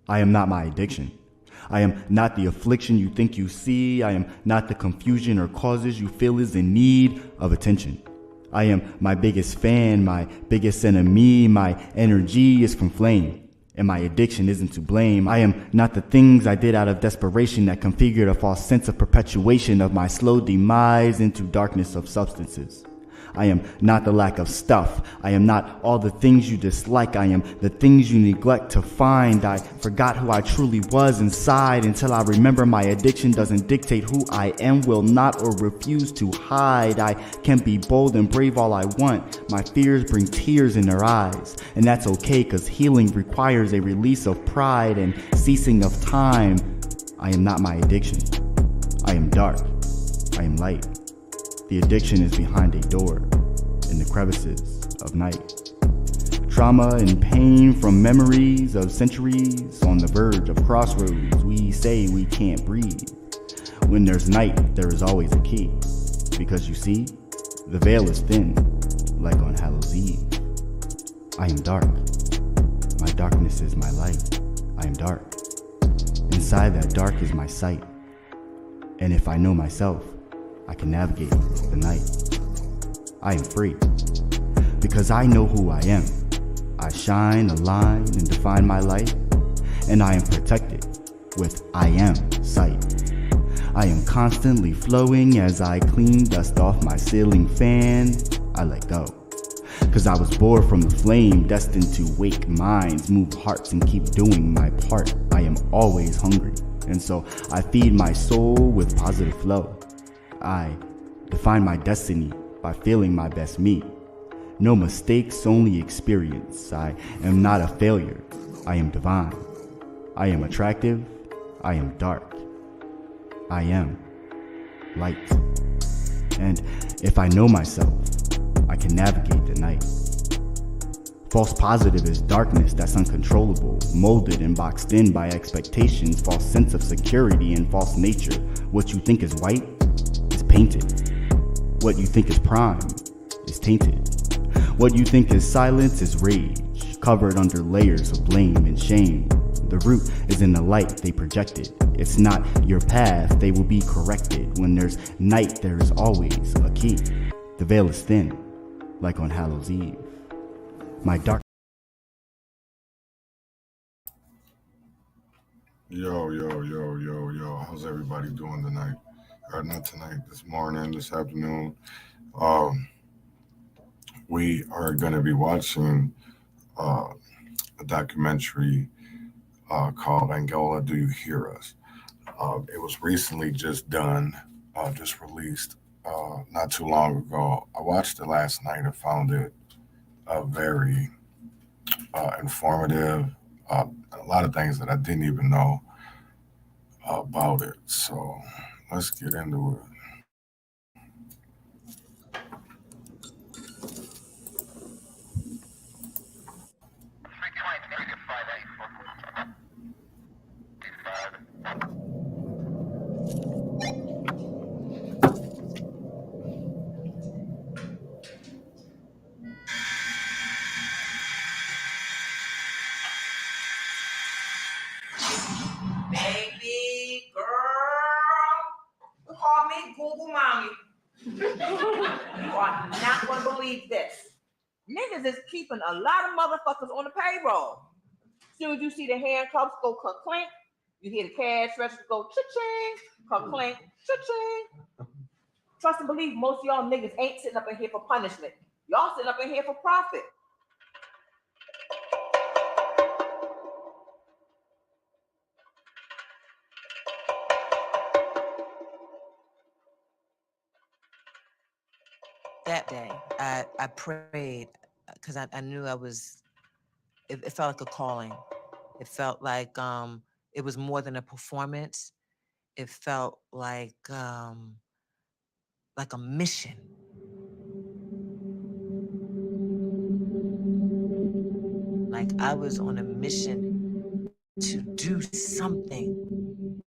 I am not my addiction. I am not the affliction you think you see. I am not the confusion or causes you feel is in need of attention. I am my biggest fan, my biggest enemy. My energy is from flame, and my addiction isn't to blame. I am not the things I did out of desperation that configured a false sense of perpetuation of my slow demise into darkness of substances. I am not the lack of stuff. I am not all the things you dislike. I am the things you neglect to find. I forgot who I truly was inside until I remember my addiction doesn't dictate who I am, will not or refuse to hide. I can be bold and brave all I want. My fears bring tears in their eyes, and that's okay, cause healing requires a release of pride and ceasing of time. I am not my addiction. I am dark. I am light. The addiction is behind a door, in the crevices of night. Trauma and pain from memories of centuries on the verge of crossroads. We say we can't breathe. When there's night, there is always a key. Because you see, the veil is thin, like on Hallows Eve. I am dark. My darkness is my light. I am dark. Inside that dark is my sight. And if I know myself, I can navigate the night. I am free, because I know who I am. I shine, align, and define my light, and I am protected with I am sight. I am constantly flowing as I clean dust off my ceiling fan. I let go, cause I was bored from the flame, destined to wake minds, move hearts, and keep doing my part. I am always hungry, and so I feed my soul with positive flow. I define my destiny by feeling my best me. No mistakes, only experience. I am not a failure. I am divine. I am attractive. I am dark. I am light. And if I know myself, I can navigate the night. False positive is darkness that's uncontrollable, molded and boxed in by expectations, false sense of security and false nature. What you think is white is painted. What you think is prime is tainted. What you think is silence is rage, covered under layers of blame and shame. The root is in the light they projected. It's not your path, they will be corrected. When there's night, there is always a key. The veil is thin, like on Hallows Eve. My dark. Yo. How's everybody doing tonight? Not tonight, this morning, this afternoon. We are going to be watching a documentary called Angola, Do You Hear Us? It was recently just done, just released not too long ago. I watched it last night and found it very informative. A lot of things that I didn't even know about it. So let's get into it. Baby girl, call me Google Mommy. You are not going to believe this. Niggas is keeping a lot of motherfuckers on the payroll. Soon as you see the handcuffs go clink, you hear the cash register go cha-ching, clink, cha-ching. Trust and believe most of y'all niggas ain't sitting up in here for punishment. Y'all sitting up in here for profit. That day, I prayed because I knew it felt like a calling. It felt like it was more than a performance. It felt like a mission. Like I was on a mission to do something.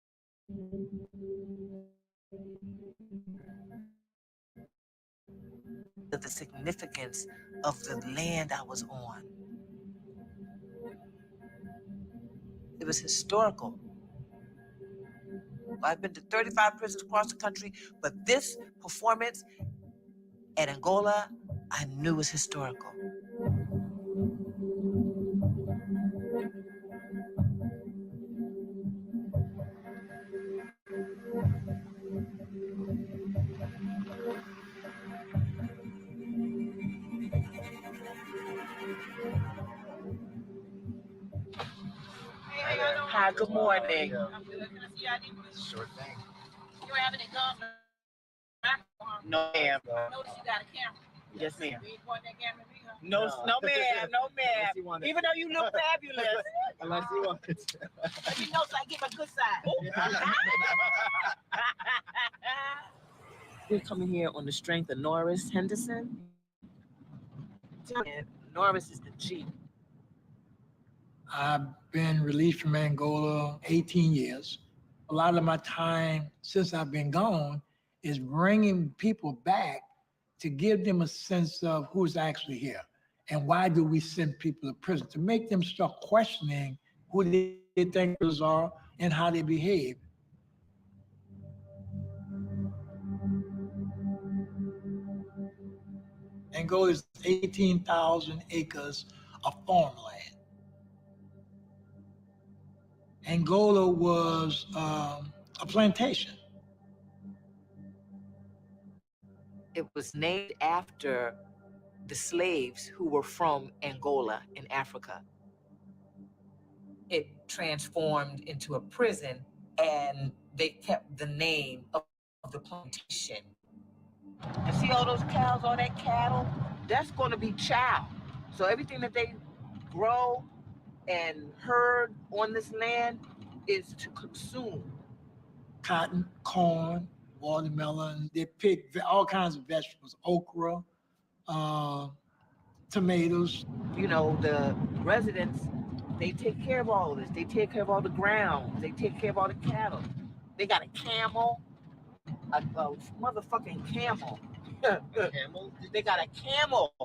Of the significance of the land I was on. It was historical. I've been to 35 prisons across the country, but this performance at Angola, I knew was historical. Hi, good morning. Sure thing. You having it gum? No, ma'am. Notice you got a camera. Yes, ma'am. You want that camera? No, ma'am. No, ma'am. Even though you look fabulous. Unless you want it. You know, so I give a good side. We're coming here on the strength of Norris Henderson. And Norris is the G. I've been released from Angola 18 years. A lot of my time since I've been gone is bringing people back to give them a sense of who's actually here and why do we send people to prison, to make them start questioning who they think prisoners are and how they behave. Angola is 18,000 acres of farmland. Angola was a plantation. It was named after the slaves who were from Angola in Africa. It transformed into a prison and they kept the name of the plantation. And see all those cows, all that cattle? That's going to be chow. So everything that they grow and herd on this land is to consume. Cotton, corn, watermelon, they pick all kinds of vegetables, okra, tomatoes. You know, the residents, they take care of all of this. They take care of all the grounds. They take care of all the cattle. They got a camel, a motherfucking camel. Camel? They got a camel.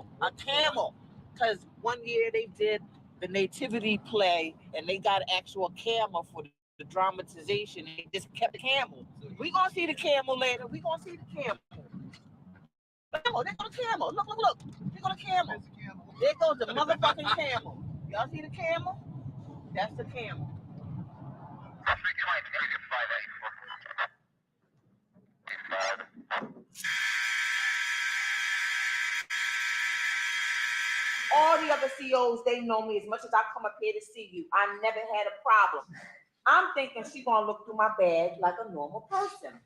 Because one year they did the nativity play and they got an actual camel for the dramatization. They just kept the camel. We gonna see the camel later. We gonna see the camel. Camel, they go to camel. Look. They go to camel. There goes the motherfucking camel. Y'all see the camel? That's the camel. All the other COs, they know me as much as I come up here to see you. I never had a problem. I'm thinking she gonna look through my bag like a normal person.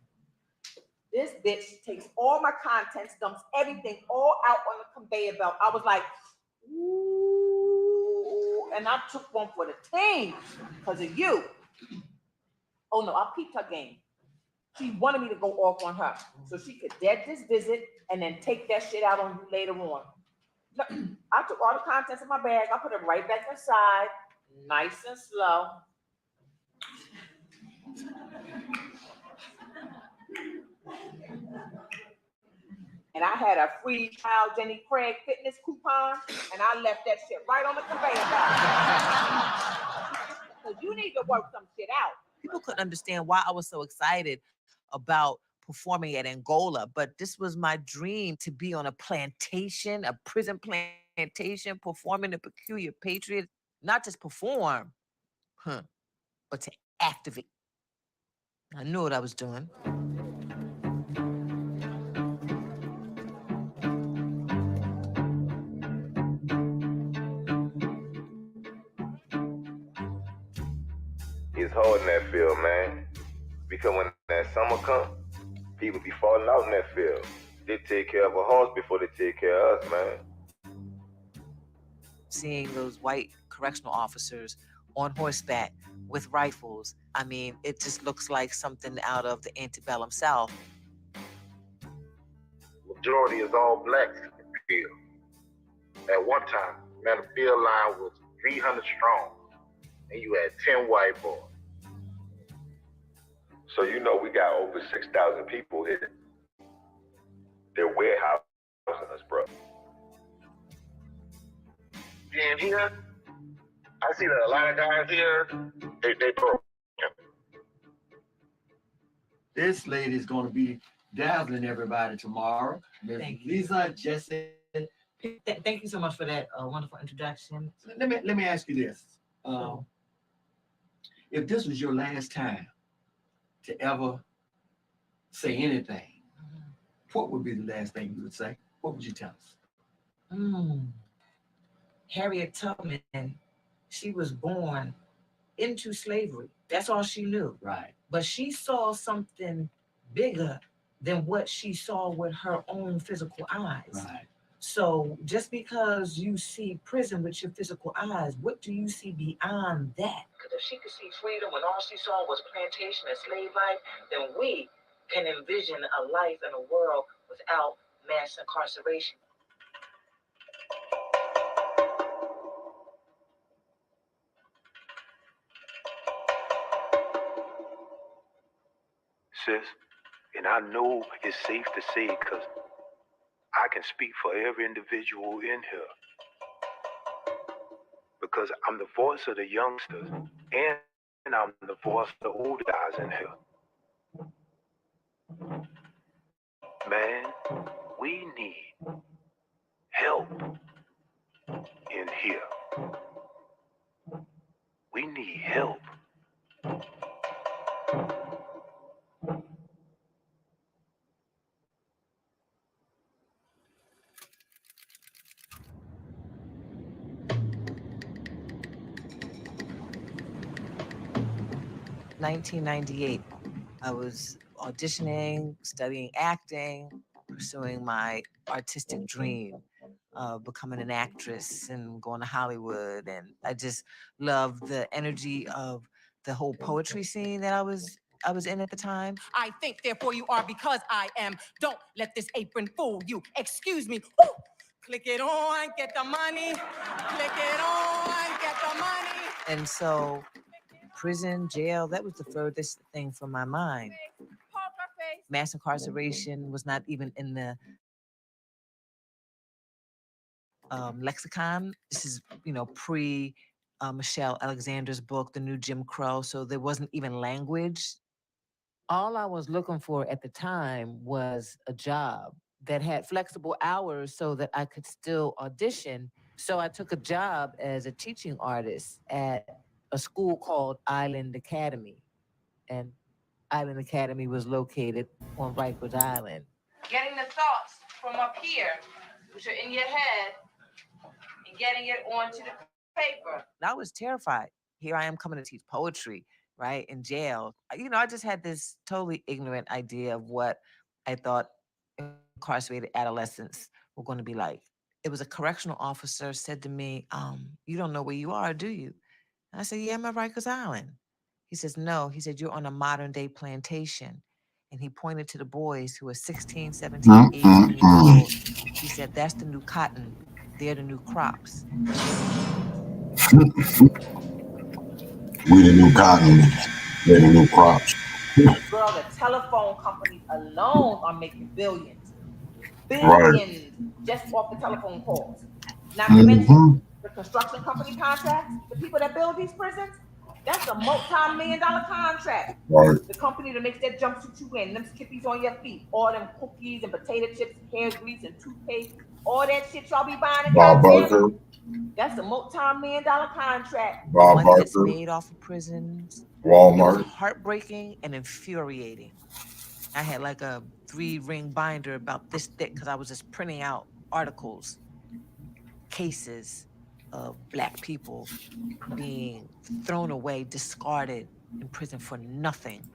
This bitch takes all my contents, dumps everything all out on the conveyor belt. I was like, ooh, and I took one for the team because of you. Oh no, I peeped her game. She wanted me to go off on her so she could dead this visit and then take that shit out on you later on. I took all the contents of my bag, I put it right back inside, nice and slow. And I had a free trial Jenny Craig fitness coupon, and I left that shit right on the conveyor belt. So you need to work some shit out. People couldn't understand why I was so excited about performing at Angola, but this was my dream, to be on a plantation, a prison plantation, performing the Peculiar Patriot, not just perform, but to activate. I knew what I was doing. It's hard in that field, man, because when that summer comes, people be falling out in that field. They take care of a horse before they take care of us, man. Seeing those white correctional officers on horseback with rifles, I mean, it just looks like something out of the antebellum South. Majority is all blacks in the field. At one time, man, the field line was 300 strong, and you had 10 white boys. So you know we got over 6,000 people here. They're warehousing us, bro. Being here, I see that a lot of guys here, They broke. This lady is going to be dazzling everybody tomorrow. Ms. Thank you. Liza Jessie. Thank you so much for that wonderful introduction. Let me ask you this. Sure. If this was your last time to ever say anything, what would be the last thing you would say? What would you tell us? Harriet Tubman, she was born into slavery. That's all she knew. Right. But she saw something bigger than what she saw with her own physical eyes. Right. So just because you see prison with your physical eyes, what do you see beyond that? Because if she could see freedom when all she saw was plantation and slave life, then we can envision a life in a world without mass incarceration. Sis, and I know it's safe to say because I can speak for every individual in here. Because I'm the voice of the youngsters and I'm the voice of the older guys in here. Man, we need help in here. We need help. In 1998, I was auditioning, studying acting, pursuing my artistic dream of becoming an actress and going to Hollywood. And I just loved the energy of the whole poetry scene that I was in at the time. I think, therefore you are because I am. Don't let this apron fool you. Excuse me. Ooh. Click it on, get the money. Click it on, get the money. And so prison, jail, that was the furthest thing from my mind. Mass incarceration was not even in the lexicon. This is, pre Michelle Alexander's book, The New Jim Crow. So there wasn't even language. All I was looking for at the time was a job that had flexible hours so that I could still audition. So I took a job as a teaching artist at a school called Island Academy. And Island Academy was located on Rikers Island. Getting the thoughts from up here, which are in your head, and getting it onto the paper. I was terrified. Here I am coming to teach poetry, right, in jail. I just had this totally ignorant idea of what I thought incarcerated adolescents were going to be like. It was a correctional officer said to me, you don't know where you are, do you? And I said, yeah, I'm at Rikers Island. He says, no. He said, you're on a modern day plantation. And he pointed to the boys who were 16, 17, 18 years old. He said, that's the new cotton. They're the new crops. We the new cotton, they're the new crops. Girl, the telephone companies alone are making billions. Billions just off the telephone calls. Not to mention the construction company contracts, the people that build these prisons, that's a multi-million-dollar contract. Right. The company that makes that jumpsuit you wearing, them skippies on your feet, all them cookies and potato chips, hair grease and toothpaste, all that shit y'all be buying. Bob Barker. That's a multi-million-dollar contract. Bob Money that's Barker. made off of prisons. Walmart. It was heartbreaking and infuriating. I had like a 3-ring binder about this thick because I was just printing out articles, cases of Black people being thrown away, discarded in prison for nothing,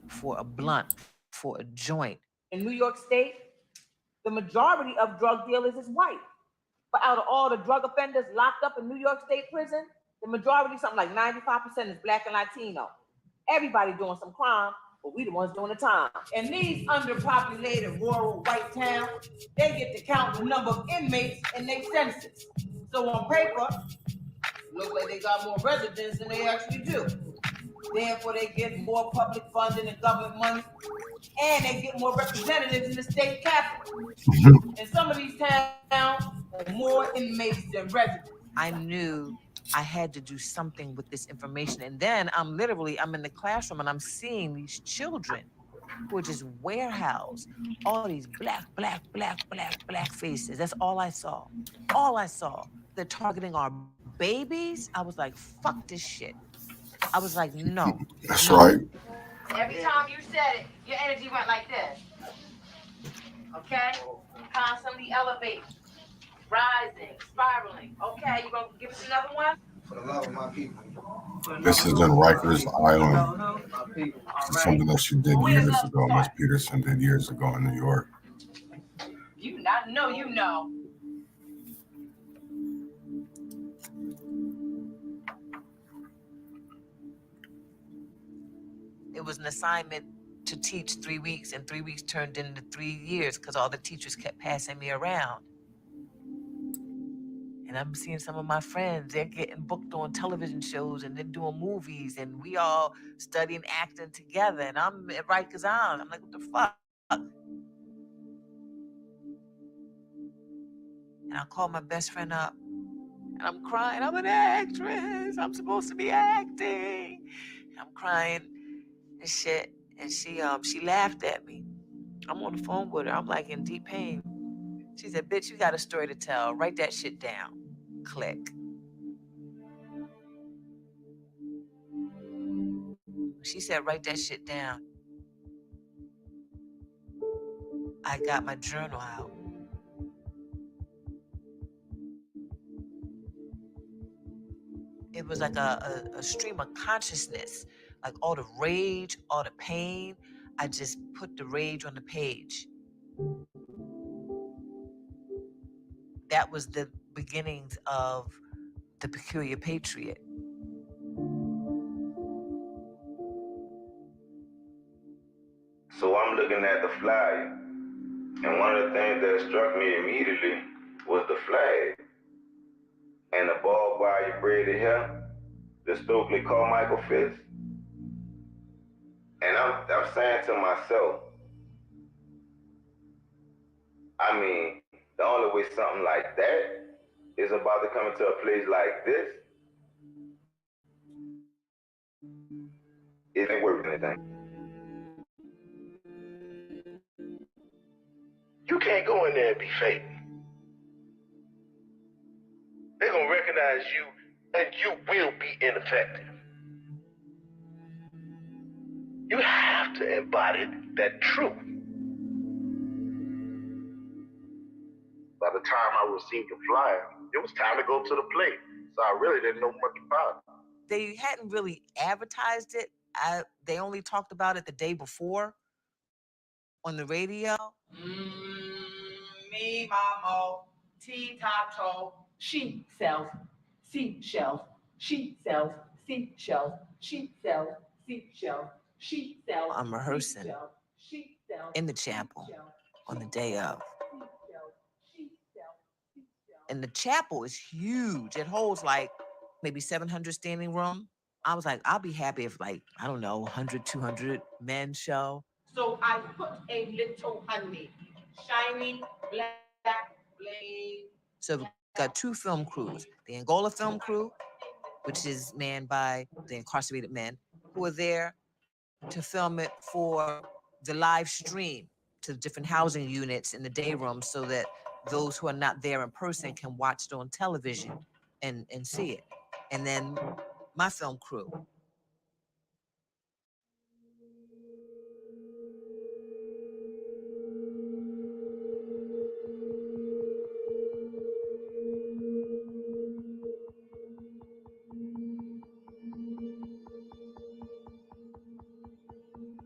for a blunt, for a joint. In New York State, the majority of drug dealers is white. But out of all the drug offenders locked up in New York State prison, the majority, something like 95% is Black and Latino. Everybody doing some crime, but we the ones doing the time. In these underpopulated rural white towns, they get to count the number of inmates in their census. So on paper, look like they got more residents than they actually do. Therefore, they get more public funding and government money, and they get more representatives in the state capitol. In some of these towns, there are more inmates than residents. I knew I had to do something with this information. And then I'm in the classroom and I'm seeing these children who are just warehoused, all these black faces. That's all I saw. All I saw. They're targeting our babies. I was like, fuck this shit. I was like, no. That's right. Every time you said it, your energy went like this. Okay? Constantly elevating, rising, spiraling. Okay, you gonna give us another one? For the love of my people. This is in Rikers Island. Something that she did years ago, Miss Peterson did years ago in New York. You not know, you know. It was an assignment to teach 3 weeks, and 3 weeks turned into 3 years because all the teachers kept passing me around. And I'm seeing some of my friends, they're getting booked on television shows and they're doing movies, and we all studying acting together. And I'm at Rikers Island. I'm like, what the fuck? And I called my best friend up and I'm crying. I'm an actress. I'm supposed to be acting. And I'm crying and shit. And she laughed at me. I'm on the phone with her. I'm like in deep pain. She said, bitch, you got a story to tell. Write that shit down. Click. She said, write that shit down. I got my journal out. It was like a stream of consciousness, like all the rage, all the pain. I just put the rage on the page. That was the beginnings of the Peculiar Patriot. So I'm looking at the flyer, and one of the things that struck me immediately was the flag and the barbed wire braided hair, the Stokely Carmichael fist. And I'm saying to myself, I mean, the only way something like that is about to come into a place like this, it ain't worth anything. You can't go in there and be fake. They're gonna recognize you and you will be ineffective. You have to embody that truth. By the time I received the flyer, it was time to go to the play. So I really didn't know much about it. They hadn't really advertised it. They only talked about it the day before on the radio. Me, mama, tea-tato, she sells seashells, she sells seashells, she sells seashells, she sells. I'm rehearsing in the chapel on the day of. And the chapel is huge. It holds like maybe 700 standing room. I was like, I'll be happy if like, I don't know, 100, 200 men show. So I put a little honey, shiny black blade. So we've got 2 film crews. The Angola film crew, which is manned by the incarcerated men who are there to film it for the live stream to different housing units in the day room so that those who are not there in person can watch it on television and see it. And then my film crew.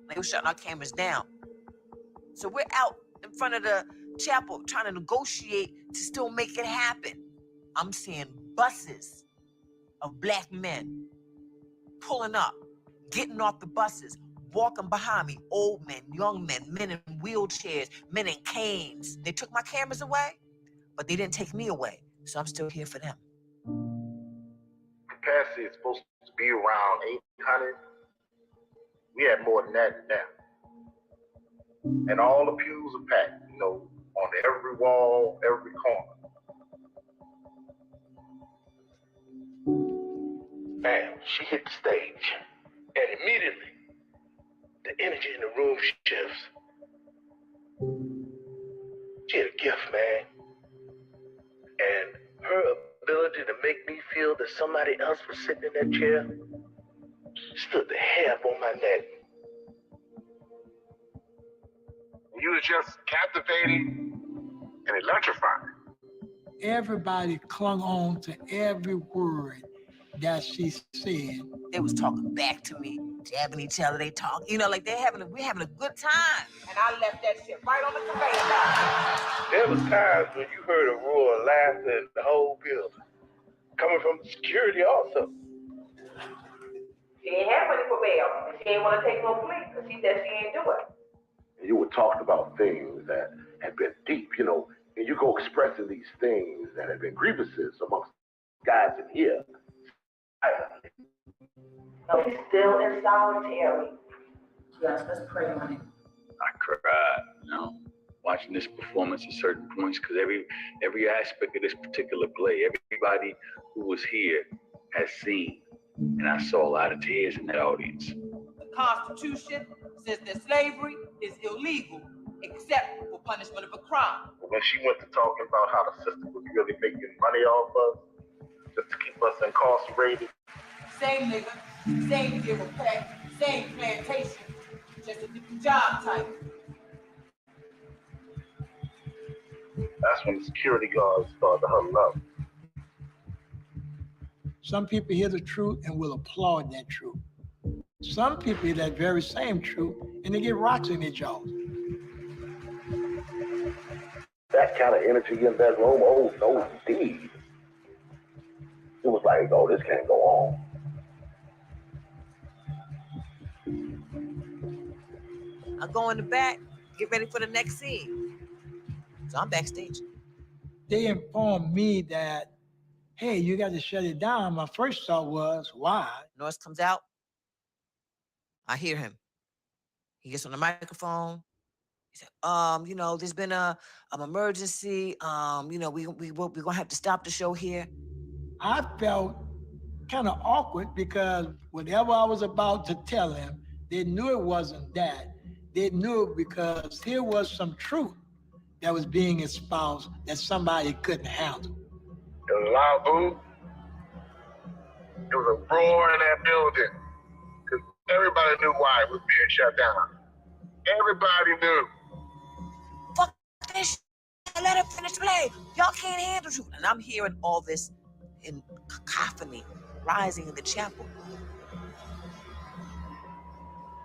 They were shutting our cameras down. So we're out in front of the chapel trying to negotiate to still make it happen. I'm seeing buses of black men pulling up, getting off the buses, walking behind me, old men, young men, men in wheelchairs, men in canes. They took my cameras away, but they didn't take me away. So I'm still here for them. Capacity is supposed to be around 800. We had more than that now. And all the pews are packed, you know, on every wall, every corner. Bam, she hit the stage. And immediately, the energy in the room shifts. She had a gift, man. And her ability to make me feel that somebody else was sitting in that chair stood the hair up on my neck. You was just captivating and electrifying. Everybody clung on to every word that she said. They was talking back to me, jabbing each other. They talk, you know, like we're having a good time. And I left that shit right on the conveyor belt. There was times when you heard a roar of laughter in the whole building, coming from the security also. She ain't have money for bail, and she ain't want to take no plea because she said she ain't do it. You were talking about things that had been deep, you know, and you go expressing these things that have been grievances amongst guys in here. No, he's still in solitary. Yes, let's pray on it. I cried, you know, watching this performance at certain points, because every aspect of this particular play, everybody who was here has seen, and I saw a lot of tears in that audience. The Constitution says that slavery is illegal except for punishment of a crime. When she went to talking about how the system was really making money off us, just to keep us incarcerated. Same nigga, same deal with pay, same plantation, just a different job type. That's when the security guards started to huddle up. Some people hear the truth and will applaud that truth. Some people hear that very same truth and they get rocks in their jaws. That kind of energy in that room, oh no indeed. It was like, oh, this can't go on. I go in the back, get ready for the next scene. So I'm backstage. They informed me that, hey, you got to shut it down. My first thought was, why? Norris comes out. I hear him. He gets on the microphone. He said, you know, there's been an emergency. You know, we're gonna have to stop the show here. I felt kind of awkward because whatever I was about to tell him, they knew it wasn't that. They knew it because here was some truth that was being espoused that somebody couldn't handle. It was a loud boom. There was a roar in that building because everybody knew why it was being shut down. Everybody knew. Fuck this shit. Let her finish the play. Y'all can't handle truth. And I'm hearing all this in cacophony rising in the chapel.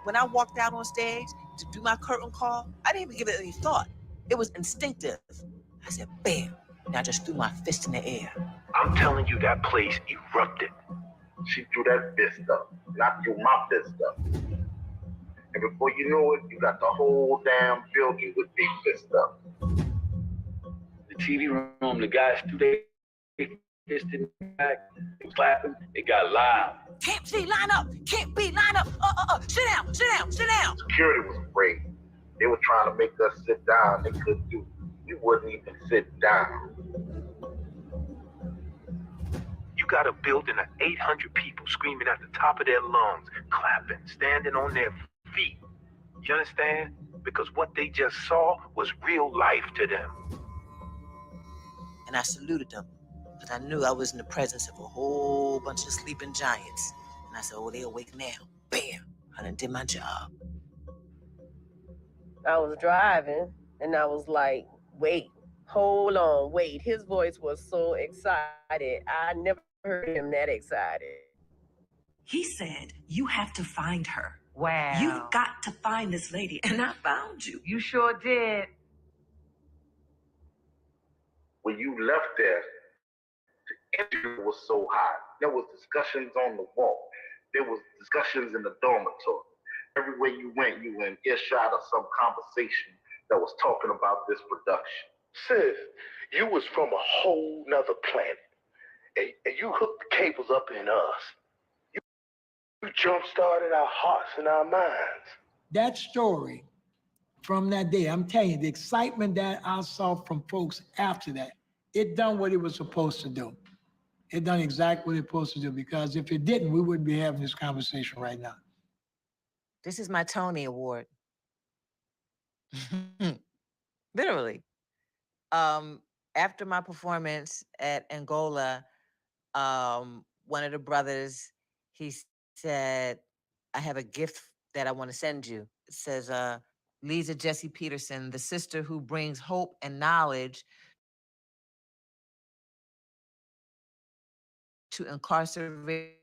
When I walked out on stage to do my curtain call, I didn't even give it any thought. It was instinctive. I said, bam. And I just threw my fist in the air. I'm telling you, that place erupted. She threw that fist up, not threw my fist up. And before you knew it, you got the whole damn building with big fist up. The TV room, the guys threw their fist in the back, clapping, it got loud. Camp C, line up. Camp B, line up. Sit down, sit down, sit down. Security was afraid. They were trying to make us sit down. They couldn't do it. We wouldn't even sit down. You got a building of 800 people screaming at the top of their lungs, clapping, standing on their feet. You understand? Because what they just saw was real life to them. And I saluted them, because I knew I was in the presence of a whole bunch of sleeping giants. And I said, oh, they awake now. Bam, I done did my job. I was driving, and I was like, wait, hold on, wait. His voice was so excited. I never heard him that excited. He said, you have to find her. Wow. You've got to find this lady, and I found you. You sure did. When you left there, the interview was so hot. There was discussions on the wall. There was discussions in the dormitory. Everywhere you went, you were in earshot of some conversation that was talking about this production. Sis, you was from a whole nother planet. And you hooked the cables up in us. You jump-started our hearts and our minds. That story from that day, I'm telling you, the excitement that I saw from folks after that, it done what it was supposed to do. it done exactly what it's supposed to do, because if it didn't, we wouldn't be having this conversation right now. This is my Tony Award. Literally. After my performance at Angola, one of the brothers, he said, I have a gift that I want to send you. It says, Liza Jessie Peterson, the sister who brings hope and knowledge to incarcerated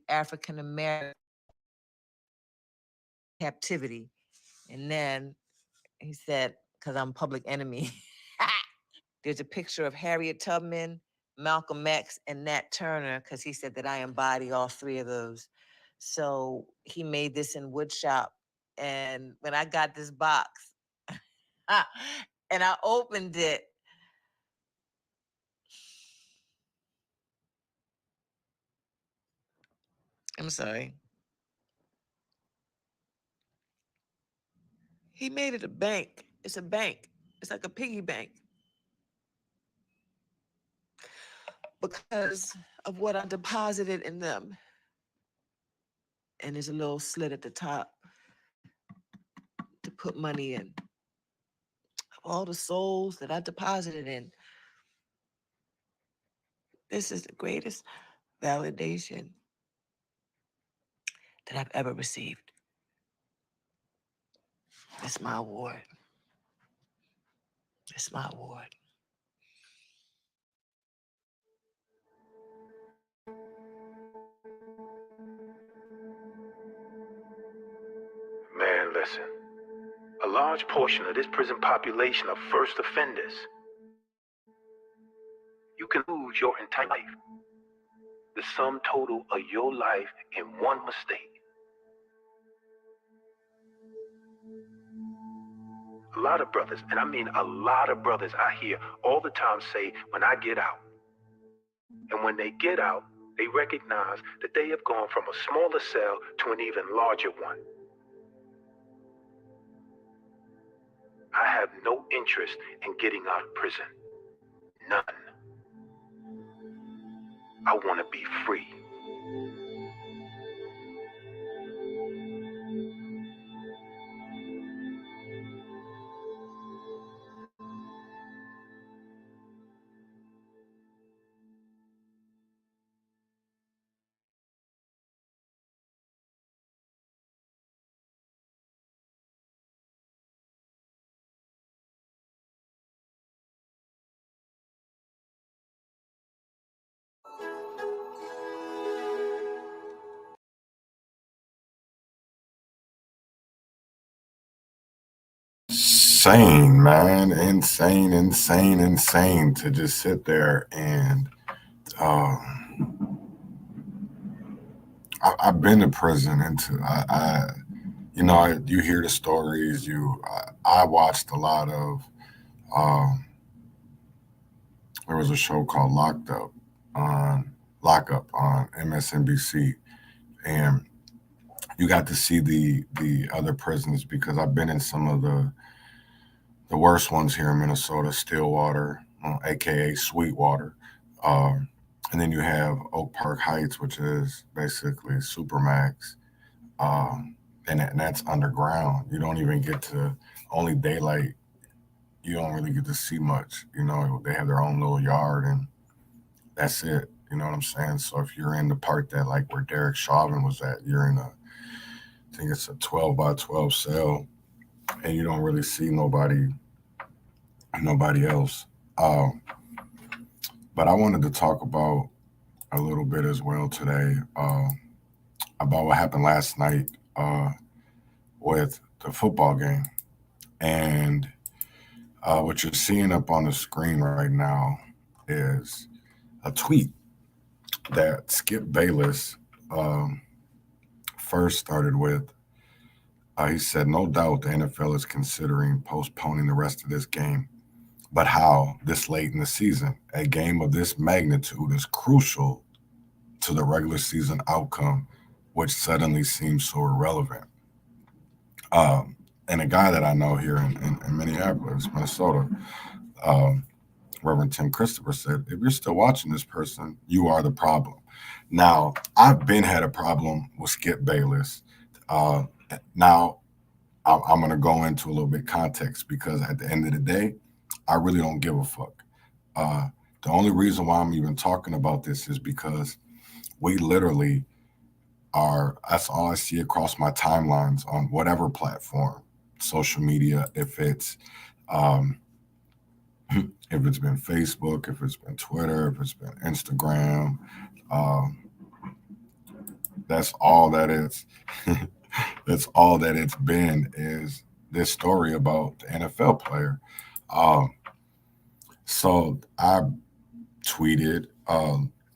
African American captivity. And then he said, because I'm public enemy, there's a picture of Harriet Tubman, Malcolm X, and Nat Turner, because he said that I embody all three of those. So he made this in woodshop. And when I got this box and I opened it, I'm sorry. He made it a bank. It's a bank. It's like a piggy bank. Because of what I deposited in them. And there's a little slit at the top to put money in. All the souls that I deposited in. This is the greatest validation that I've ever received. It's my award. It's my award. Man, listen. A large portion of this prison population are first offenders. You can lose your entire life. The sum total of your life in one mistake. A lot of brothers, and I mean a lot of brothers, I hear all the time say, when I get out. And when they get out, they recognize that they have gone from a smaller cell to an even larger one. I have no interest in getting out of prison. None. I want to be free. Insane, man. Insane to just sit there and I've been to prison you hear the stories. I watched a lot of there was a show called Lockup on MSNBC, and you got to see the other prisons, because I've been in some of the worst ones here in Minnesota, Stillwater, aka Sweetwater. And then you have Oak Park Heights, which is basically Supermax. And that's underground. You don't even get to, only daylight. You don't really get to see much. They have their own little yard and that's it. You know what I'm saying? So if you're in the part that, like where Derek Chauvin was at, you're in I think it's a 12 by 12 cell, and you don't really see nobody else. But I wanted to talk about a little bit as well today about what happened last night with the football game. And what you're seeing up on the screen right now is a tweet that Skip Bayless first started with. He said, "No doubt the NFL is considering postponing the rest of this game. But how this late in the season? A game of this magnitude is crucial to the regular season outcome, which suddenly seems so irrelevant." And a guy that I know here in Minneapolis, Minnesota, Reverend Tim Christopher said, if you're still watching this person, you are the problem. Now, I've been had a problem with Skip Bayless. Now, I'm going to go into a little bit context because at the end of the day, I really don't give a fuck. The only reason why I'm even talking about this is because we literally that's all I see across my timelines on whatever platform, social media, if it's been Facebook, if it's been Twitter, if it's been Instagram, that's all that it's that's all that it's been is this story about the NFL player. So I tweeted,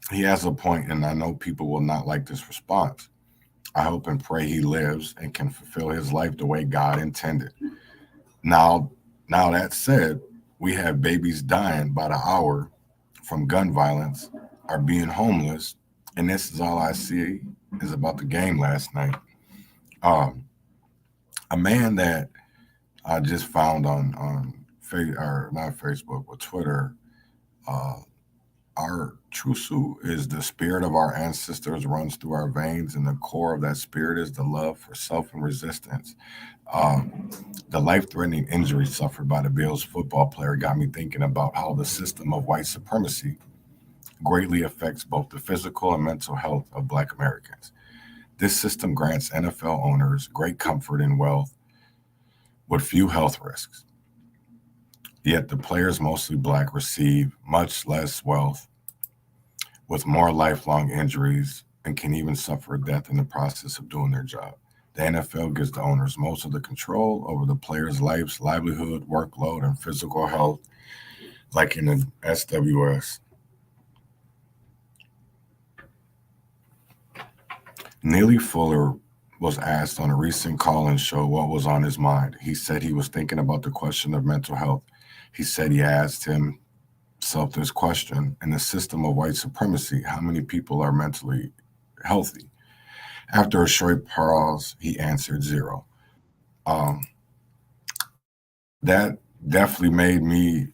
he has a point, and I know people will not like this response. I hope and pray he lives and can fulfill his life the way God intended. Now that said, we have babies dying by the hour from gun violence, are being homeless, and this is all I see is about the game last night. A man that I just found on not Facebook, but Twitter, our Trusu is the spirit of our ancestors runs through our veins, and the core of that spirit is the love for self and resistance. The life-threatening injury suffered by the Bills football player got me thinking about how the system of white supremacy greatly affects both the physical and mental health of Black Americans. This system grants NFL owners great comfort and wealth with few health risks. Yet the players, mostly Black, receive much less wealth with more lifelong injuries and can even suffer death in the process of doing their job. The NFL gives the owners most of the control over the players' lives, livelihood, workload, and physical health, like in the SWS. Neely Fuller was asked on a recent call-in show what was on his mind. He said he was thinking about the question of mental health. He said he asked himself this question: in the system of white supremacy, how many people are mentally healthy? After a short pause, he answered 0. That definitely made me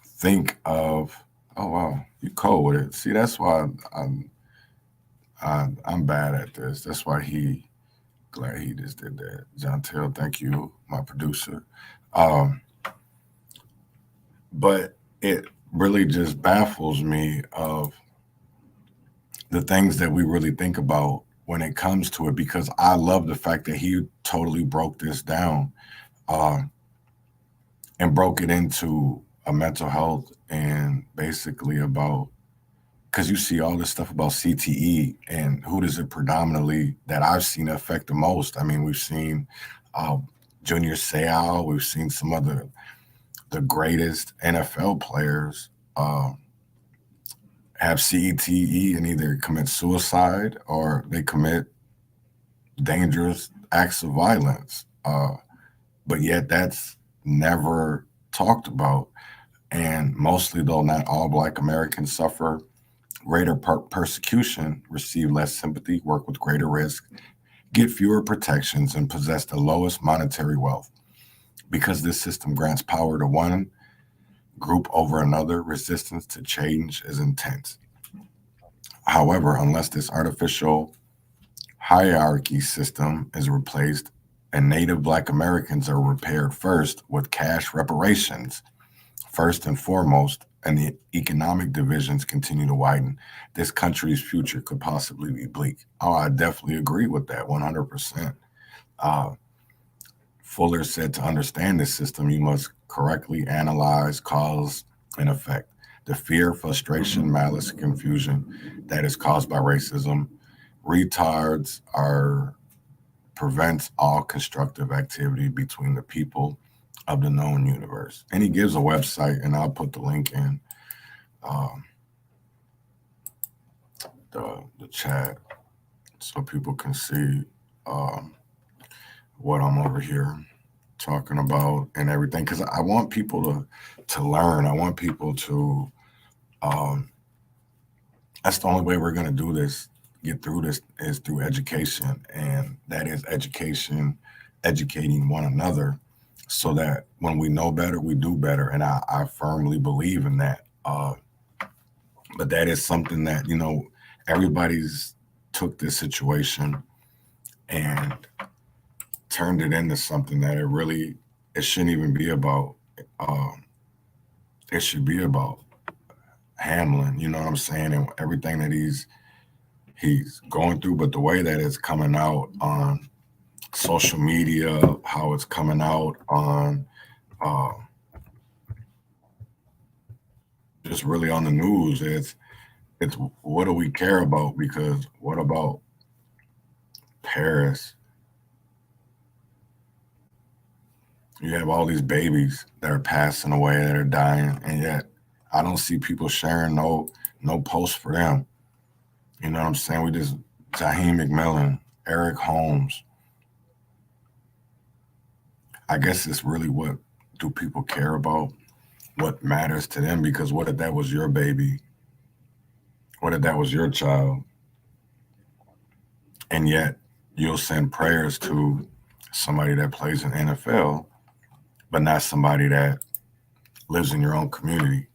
think of, oh wow, you cold with it. See, that's why I'm bad at this. That's why glad he just did that. John Tell, thank you, my producer. But it really just baffles me of the things that we really think about when it comes to it, because I love the fact that he totally broke this down and broke it into a mental health and basically about, because you see all this stuff about CTE and who does it predominantly that I've seen affect the most. I mean, we've seen Junior Seau, we've seen some of the greatest NFL players have CTE and either commit suicide or they commit dangerous acts of violence. But yet that's never talked about. And mostly, though not all Black Americans suffer greater persecution, receive less sympathy, work with greater risk, get fewer protections, and possess the lowest monetary wealth. Because this system grants power to one group over another, resistance to change is intense. However, unless this artificial hierarchy system is replaced and Native Black Americans are repaired first with cash reparations, first and foremost, and the economic divisions continue to widen, this country's future could possibly be bleak. Oh, I definitely agree with that 100%. Fuller said to understand this system, you must correctly analyze cause and effect. The fear, frustration, malice, and confusion that is caused by racism prevents all constructive activity between the people of the known universe. And he gives a website, and I'll put the link in the chat so people can see what I'm over here talking about and everything, because I want people to learn. I want people to that's the only way we're going to do this, get through this, is through education, and that is education, educating one another so that when we know better, we do better. And I firmly believe in that. But that is something that, you know, everybody's took this situation and turned it into something that it shouldn't even be about. It should be about Hamlin, you know what I'm saying, and everything that he's going through. But the way that it's coming out on social media, how it's coming out on just really on the news, it's what do we care about? Because what about Paris? You have all these babies that are passing away, that are dying, and yet I don't see people sharing no posts for them. You know what I'm saying? Jaheim McMillan, Eric Holmes. I guess it's really, what do people care about? What matters to them? Because what if that was your baby? What if that was your child? And yet you'll send prayers to somebody that plays in NFL, but not somebody that lives in your own community.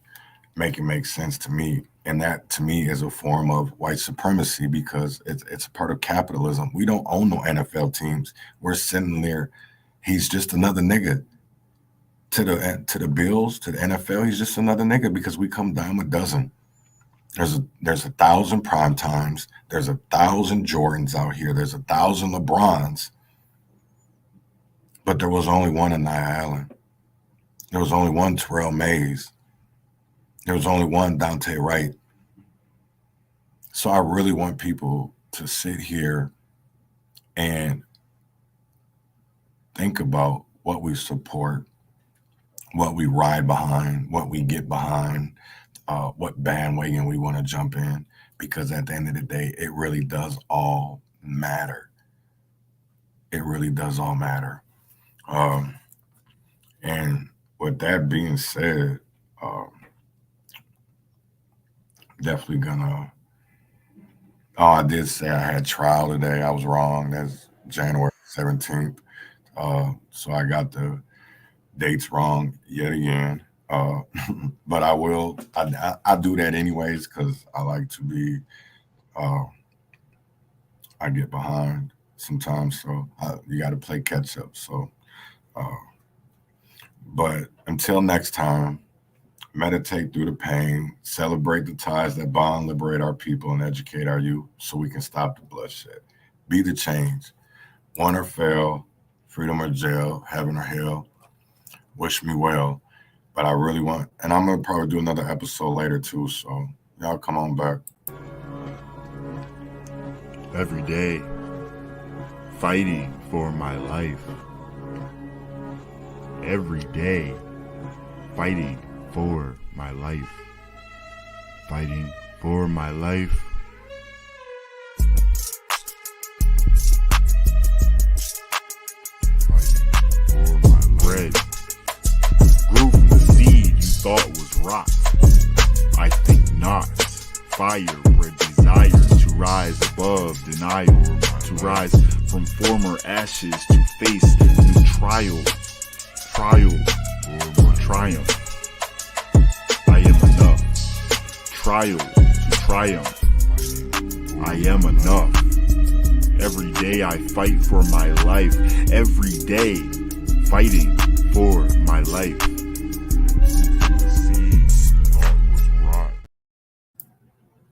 Make it make sense to me. And that, to me, is a form of white supremacy, because it's a part of capitalism. We don't own no NFL teams. We're sitting there. He's just another nigga. To the Bills, to the NFL, he's just another nigga, because we come dime a dozen. There's 1,000 prime times. There's 1,000 Jordans out here. There's 1,000 LeBrons. But there was only one Anaya Allen. There was only one Terrell Mays. There was only one Dante Wright. So I really want people to sit here and think about what we support, what we ride behind, what we get behind, what bandwagon we want to jump in, because at the end of the day, it really does all matter. It really does all matter. And with that being said, definitely gonna, I did say I had trial today. I was wrong. That's January 17th. So I got the dates wrong yet again. But I do that anyways, because I like to be, I get behind sometimes, so you got to play catch up. So, but until next time, meditate through the pain, celebrate the ties that bond, liberate our people, and educate our youth so we can stop the bloodshed. Be the change. Won or fail, freedom or jail, heaven or hell. Wish me well. But I really want, and I'm going to probably do another episode later too, so y'all come on back. Every day, fighting for my life. Every day, fighting for my life. Fighting for my life. Fighting for my bread. Grew from the seed you thought was rock. I think not. Fire bred desire to rise above denial, to rise from former ashes to face new trial. Trial or triumph. I am enough. Trial to triumph. I am enough. Every day I fight for my life. Every day fighting for my life.